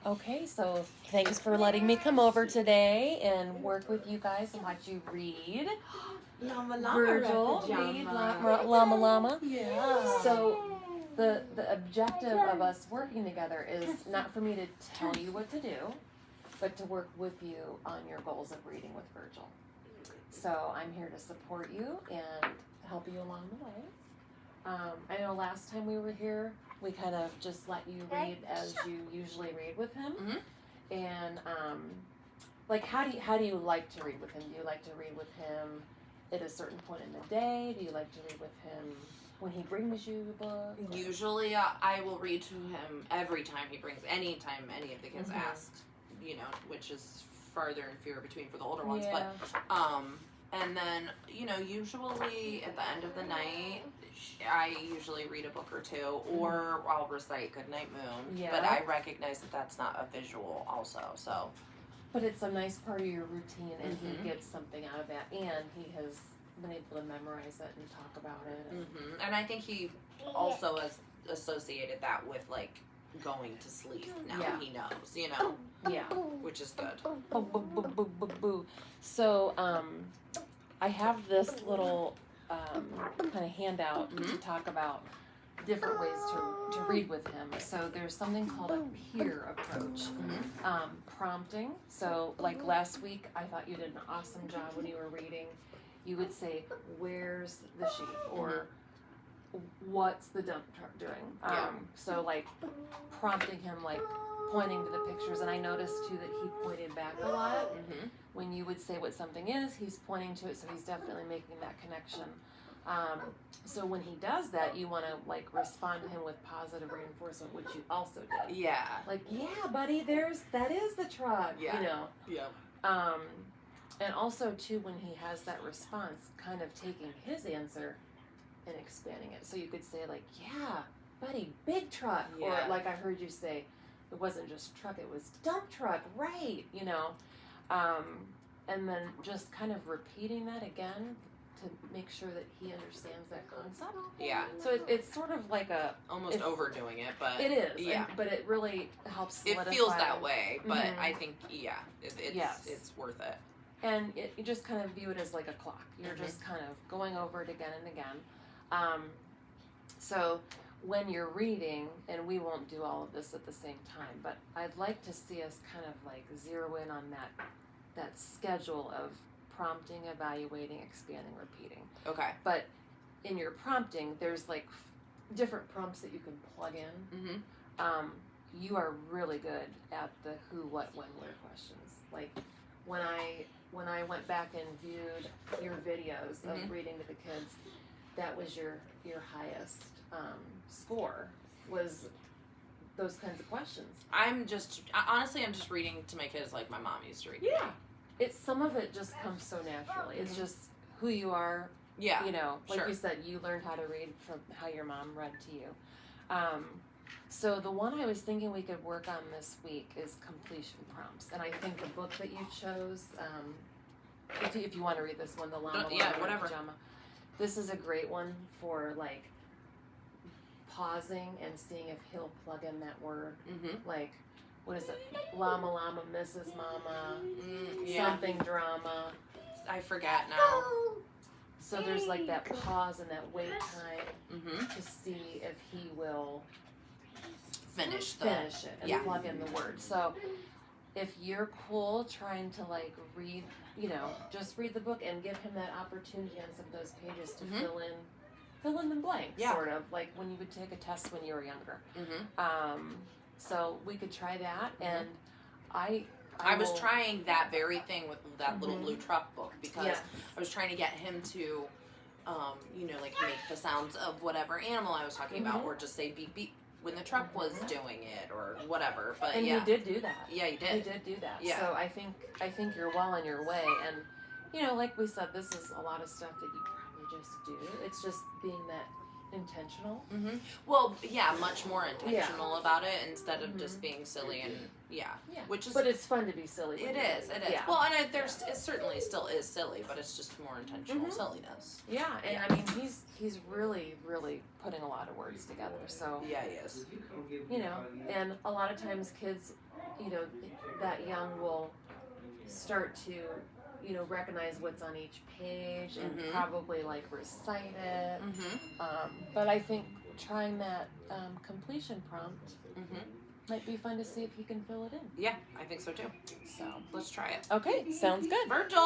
Okay, so thanks for letting me come over today and work with you guys and watch you read. Llama llama Virgil, read Llama Llama. Yeah. So the objective of us working together is not for me to tell you what to do, but to work with you on your goals of reading with Virgil. So I'm here to support you and help you along the way. I know last time we were here, we kind of just let you read as you usually read with him. Mm-hmm. And like, how do you like to read with him? Do you like to read with him at a certain point in the day? Do you like to read with him when he brings you a book? Usually, I will read to him every time he brings. Anytime any of the kids ask, which is farther and fewer between for the older ones. Yeah. But and then usually at the end of the night, I usually read a book or two, or I'll recite Goodnight Moon. Yeah. But I recognize that that's not a visual, also. So. But it's a nice part of your routine, and he gets something out of that, and he has been able to memorize it and talk about it. And I think he also has associated that with like going to sleep. Now he knows, Yeah. Which is good. Boo. So, I have this little kind of handout to talk about different ways to read with him. So there's something called a P.E.E.R approach. Prompting. So like last week, I thought you did an awesome job when you were reading. You would say, "Where's the sheep?" or "What's the dump truck doing?" So like prompting him, like pointing to the pictures. And I noticed too that he pointed back a lot. When you would say what something is, he's pointing to it, so he's definitely making that connection. So when he does that, you want to like respond to him with positive reinforcement, which you also did. Yeah. Like, yeah, buddy, that is the truck. Yeah. Yeah. And also too, when he has that response, kind of taking his answer and expanding it. So you could say like, yeah, buddy, big truck. Yeah. Or like I heard you say, it wasn't just truck, it was dump truck, right? And then just kind of repeating that again to make sure that he understands that concept. Yeah. So it's sort of like almost overdoing it, but it is. Yeah. But it really helps solidify. It feels that way, but I think it's worth it. And you just kind of view it as like a clock. You're just kind of going over it again and again. So when you're reading, and we won't do all of this at the same time, but I'd like to see us kind of like zero in on that schedule of prompting, evaluating, expanding, repeating. Okay. But in your prompting, there's like different prompts that you can plug in. You are really good at the who, what, when, where questions. Like when I went back and viewed your videos of reading to the kids, that was your highest score, was those kinds of questions. I'm just reading to my kids like my mom used to read. Yeah. Some of it just comes so naturally. It's just who you are. Yeah. Like you said, you learned how to read from how your mom read to you. So the one I was thinking we could work on this week is completion prompts. And I think the book that you chose, if you want to read this one, The Llama whatever. Pajama, this is a great one for like pausing and seeing if he'll plug in that word. Like, what is it? Llama Llama Misses Mama, something drama. I forget now. So there's like that pause and that wait time to see if he will finish it and plug in the word. So if you're cool trying to like read, just read the book and give him that opportunity on some of those pages to fill in the blanks, sort of like when you would take a test when you were younger. So we could try that, and I was trying that very thing with that little blue truck book, because I was trying to get him to, like make the sounds of whatever animal I was talking about, or just say beep beep when the truck was doing it, or whatever. But he did do that. Yeah, he did. He did do that. Yeah. So I think you're well on your way, and like we said, this is a lot of stuff that you probably just do. It's just being that intentional. Well, much more intentional about it, instead of just being silly and which is. But it's fun to be silly. It is. Yeah. Well, and it certainly still is silly, but it's just more intentional silliness. Yeah, and I mean he's really, really putting a lot of words together. So yeah, he is. And a lot of times kids you know, that young will start to, you know, recognize what's on each page and probably like recite it. But I think trying that completion prompt might be fun to see if he can fill it in. Yeah, I think so too. So Let's try it. okay, sounds good. Virgil!